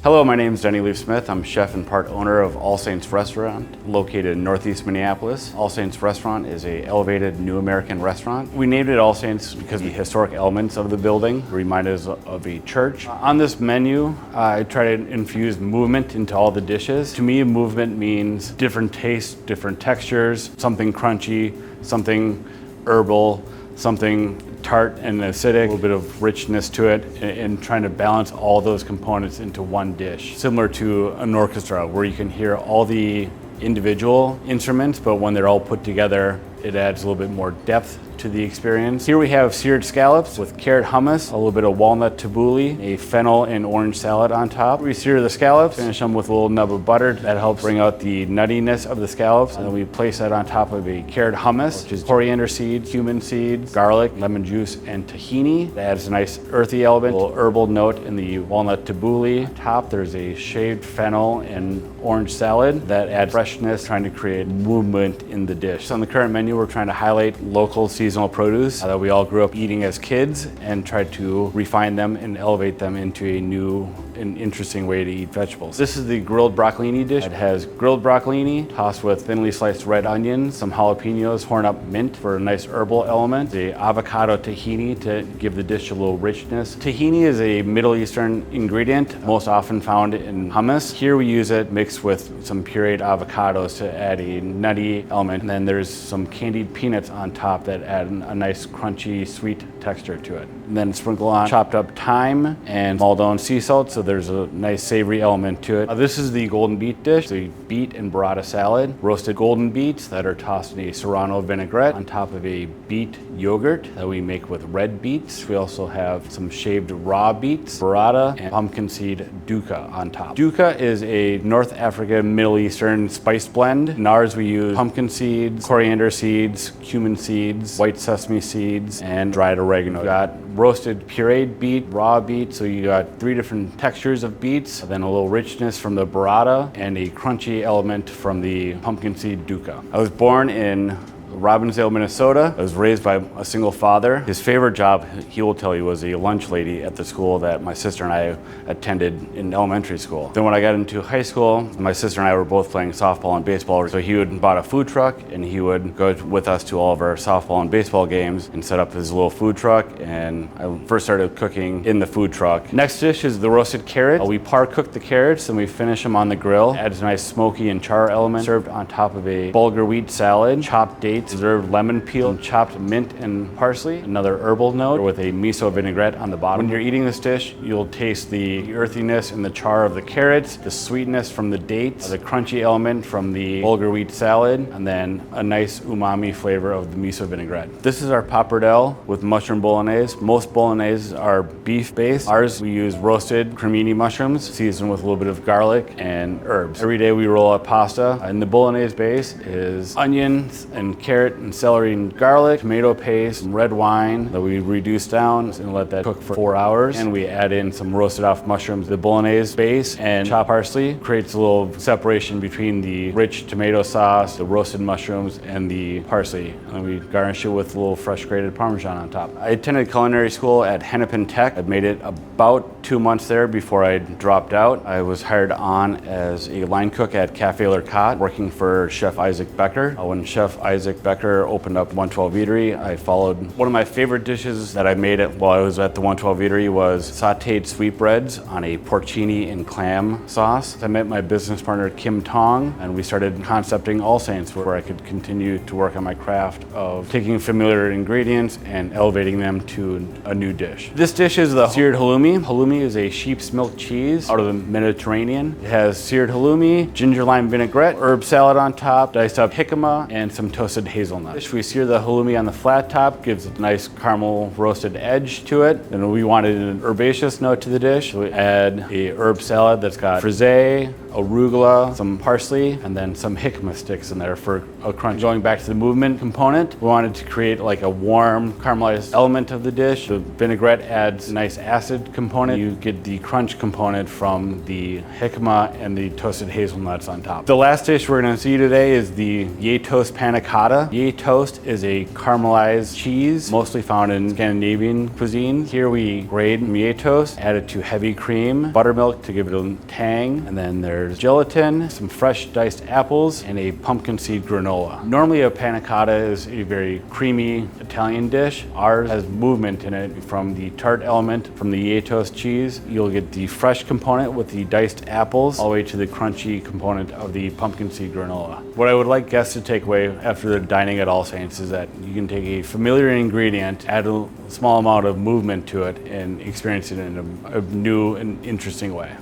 Hello, my name is Denny Leaf-Smith. I'm chef and part owner of All Saints Restaurant, located in Northeast Minneapolis. All Saints Restaurant is an elevated new American restaurant. We named it All Saints because the historic elements of the building remind us of a church. On this menu, I try to infuse movement into all the dishes. To me, movement means different tastes, different textures, something crunchy, something herbal, something tart and acidic, a little bit of richness to it, and trying to balance all those components into one dish. Similar to an orchestra where you can hear all the individual instruments, but when they're all put together, it adds a little bit more depth to the experience. Here we have seared scallops with carrot hummus, a little bit of walnut tabbouleh, a fennel and orange salad on top. We sear the scallops, finish them with a little nub of butter. That helps bring out the nuttiness of the scallops. And then we place that on top of a carrot hummus, which is coriander seeds, cumin seeds, garlic, lemon juice, and tahini. That adds a nice earthy element, a little herbal note in the walnut tabbouleh. On top, there's a shaved fennel and orange salad that adds freshness, trying to create movement in the dish. So on the current menu, we're trying to highlight local seasonal produce that we all grew up eating as kids and try to refine them and elevate them into a new and interesting way to eat vegetables. This is the grilled broccolini dish. It has grilled broccolini tossed with thinly sliced red onions, some jalapenos, horn up mint for a nice herbal element, the avocado tahini to give the dish a little richness. Tahini is a Middle Eastern ingredient, most often found in hummus. Here we use it mixed with some pureed avocados to add a nutty element. And then there's some candied peanuts on top that add a nice crunchy sweet texture to it. And then sprinkle on chopped up thyme and Maldon sea salt, so there's a nice savory element to it. This is the golden beet dish, the beet and burrata salad. Roasted golden beets that are tossed in a serrano vinaigrette on top of a beet yogurt that we make with red beets. We also have some shaved raw beets, burrata, and pumpkin seed dukkha on top. Dukkha is a North African, Middle Eastern spice blend. In ours we use pumpkin seeds, coriander seeds, cumin seeds, white sesame seeds, and dried oregano. We got roasted pureed beet, raw beet, so you got 3 different textures of beets, then a little richness from the burrata, and a crunchy element from the pumpkin seed dukkha. I was born in Robbinsdale, Minnesota. I was raised by a single father. His favorite job, he will tell you, was a lunch lady at the school that my sister and I attended in elementary school. Then when I got into high school, my sister and I were both playing softball and baseball. So he would bought a food truck and he would go with us to all of our softball and baseball games and set up his little food truck. And I first started cooking in the food truck. Next dish is the roasted carrot. We par-cook the carrots and we finish them on the grill. Adds a nice smoky and char element, served on top of a bulgur wheat salad, chopped dates, preserved lemon peel, and chopped mint and parsley. Another herbal note with a miso vinaigrette on the bottom. When you're eating this dish, you'll taste the earthiness and the char of the carrots, the sweetness from the dates, the crunchy element from the bulgur wheat salad, and then a nice umami flavor of the miso vinaigrette. This is our pappardelle with mushroom bolognese. Most bolognese are beef based. Ours, we use roasted cremini mushrooms, seasoned with a little bit of garlic and herbs. Every day we roll out pasta, and the bolognese base is onions and carrots and celery and garlic, tomato paste, some red wine that we reduce down and let that cook for 4 hours. And we add in some roasted off mushrooms. The bolognese base and chopped parsley creates a little separation between the rich tomato sauce, the roasted mushrooms, and the parsley. And then we garnish it with a little fresh grated Parmesan on top. I attended culinary school at Hennepin Tech. I made it about 2 months there before I dropped out. I was hired on as a line cook at Cafe L'Arcat, working for Chef Isaac Becker. When Chef Isaac Becker opened up 112 Eatery, I followed. One of my favorite dishes that I made while I was at the 112 Eatery was sauteed sweetbreads on a porcini and clam sauce. I met my business partner Kim Tong, and we started concepting All Saints, where I could continue to work on my craft of taking familiar ingredients and elevating them to a new dish. This dish is the seared halloumi. Halloumi is a sheep's milk cheese out of the Mediterranean. It has seared halloumi, ginger lime vinaigrette, herb salad on top, diced up jicama, and some toasted hazelnut. We sear the halloumi on the flat top, gives a nice caramel roasted edge to it. And we wanted an herbaceous note to the dish. We add a herb salad that's got frisee, arugula, some parsley, and then some jicama sticks in there for a crunch. Going back to the movement component, we wanted to create like a warm caramelized element of the dish. The vinaigrette adds a nice acid component. You get the crunch component from the jicama and the toasted hazelnuts on top. The last dish we're going to see today is the Gjetost Panna Cotta. Gjetost is a caramelized cheese mostly found in Scandinavian cuisine. Here we grate Gjetost, add it to heavy cream, buttermilk to give it a tang, and then there's gelatin, some fresh diced apples, and a pumpkin seed granola. Normally a panna cotta is a very creamy Italian dish. Ours has movement in it from the tart element from the Gjetost cheese. You'll get the fresh component with the diced apples all the way to the crunchy component of the pumpkin seed granola. What I would like guests to take away after they're dining at All Saints is that you can take a familiar ingredient, add a small amount of movement to it, and experience it in a new and interesting way.